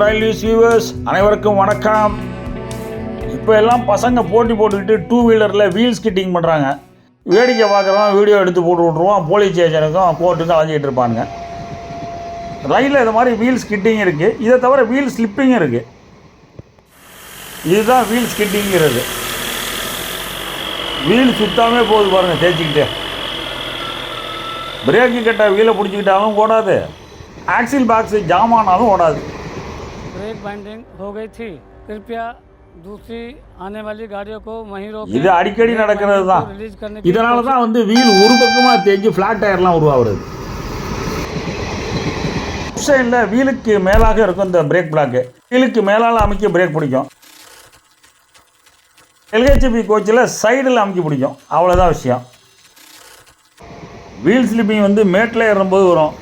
Railways viewers அனைவருக்கும் வணக்கம். இப்போ எல்லாம் பசங்க போட்டி போட்டுக்கிட்டு 2 வீலரில் வீல் ஸ்கிட்டிங் பண்ணுறாங்க. வேடிக்கை பார்க்குறவன் வீடியோ எடுத்து போட்டு விட்ருவான், போலீஸ் ஸ்டேஷனுக்கும் கோர்ட்டுக்கும் அலைஞ்சிட்டு இருப்பாங்க. ரயிலில் இது மாதிரி வீல் ஸ்கிட்டிங் இருக்குது. இதை தவிர வீல் ஸ்லிப்பிங் இருக்குது. இதுதான் வீல் ஸ்கிட்டிங்கிறது. வீல் சுத்தாமே போகுது பாருங்கள், தேய்ச்சிக்கிட்டே. பிரேக்கு கட்ட வீலை பிடிச்சிக்கிட்டாலும் ஓடாது, ஆக்சில் பாக்ஸ் ஜாம் ஆனாலும் ஓடாது. ब्रेक बाइंडिंग हो गई थी, कृपया दूसरी आने वाली गाड़ियों को वहीं रोकें. இது அடிக்கடி நடக்கிறது தான். இதனால தான் வீல் ஒரு பக்கமாக தேஞ்சு ஃப்ளாட் டயர்லாம் உருவாகுது. சைடில் வீலுக்கு மேலாக இருக்கும் இந்த பிரேக் பிளாக்கு. வீலுக்கு மேலால் அமைக்க பிரேக் பிடிக்கும். எல்ஹெச்பி கோச்சில் சைடில் அமைக்க பிடிக்கும். அவ்வளோதான் விஷயம். வீல் ஸ்லிப்பிங் மேட்டில் ஏறும்போது வரும்.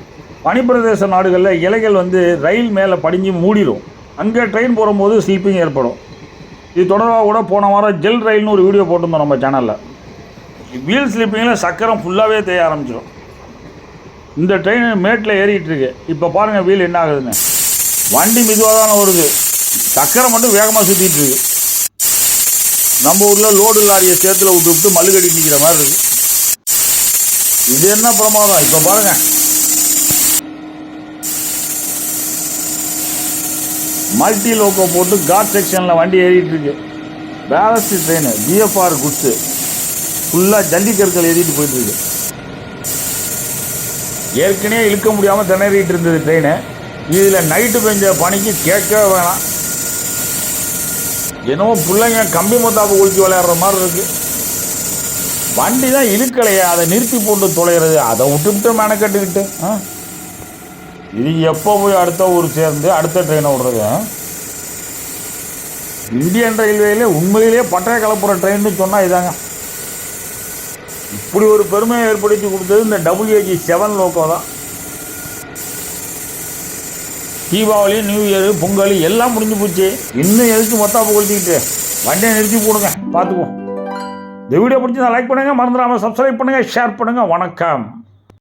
பனிப்பிரதேச நாடுகளில் இலைகள் ரயில் மேலே படிஞ்சு மூடிடும். அங்கே ட்ரெயின் போகும்போது ஸ்லிப்பிங் ஏற்படும். இது தொடர்பாக கூட போன வாரம் ஜெல் ரயில்னு ஒரு வீடியோ போட்டிருந்தோம் நம்ம சேனலில். வீல் ஸ்லிப்பிங்கில் சக்கரம் ஃபுல்லாகவே தேய ஆரம்பிச்சிடும். இந்த ட்ரெயின் மேட்டில் ஏறிக்கிட்டு இருக்கு. இப்போ பாருங்கள் வீல் என்ன ஆகுதுன்னு. வண்டி மெதுவாக தானே வருது, சக்கரம் மட்டும் வேகமாக சுற்றிட்டு இருக்கு. நம்ம ஊரில் லோடு லாரியை சேத்துல விட்டு மல்லு கட்டி நிற்கிற மாதிரி இருக்குது. இது என்ன பிரமாதம். இப்போ பாருங்கள், மல்டி லோக்கோ போட்டு காட் செக்ஷனில் வண்டி ஏறிட்டு இருக்கு. பேலஸ்ட் ட்ரெயின் பிஎஃப்ஆர் குட்ஸு ஃபுல்லாக ஜல்லிக்கற்கள் ஏறிட்டு போயிட்டுருக்கு. ஏற்கனவே இழுக்க முடியாமல் திணறிட்டு இருந்தது ட்ரெயின். இதில் நைட்டு பெஞ்ச பனிக்கு கேட்கவே வேணாம். என்னவோ பிள்ளைங்க கம்பி மத்தாப்பு குளிச்சு விளையாடுற மாதிரி இருக்குது. வண்டி தான் இழுக்கலையே, அதை நிறுத்தி போட்டு தொலைகிறது. அதை விட்டு மெனக்கட்டுக்கிட்டு இது எப்போ போய் அடுத்த ஊர் சேர்ந்து அடுத்த ட்ரெயினை விடுறது? இந்தியன் ரயில்வேலே உண்மையிலே பட்டய கலப்புற ட்ரெயின்னு சொன்னால் இதாங்க. இப்படி ஒரு பெருமையை ஏற்படுத்தி கொடுத்தது இந்த WH7 லோக்கோ தான். தீபாவளி, நியூ இயர், பொங்கல் எல்லாம் முடிஞ்சு போச்சு. இன்னும் எதுக்கு மொத்தாப்பு கொளுத்திக்கிட்டு? வண்டியை நிறுத்தி போடுங்க, பார்த்துக்குவோம். இந்த வீடியோ பிடிச்சி லைக் பண்ணுங்கள், மறந்துடாமல் சப்ஸ்கிரைப் பண்ணுங்கள், ஷேர் பண்ணுங்கள். வணக்கம்.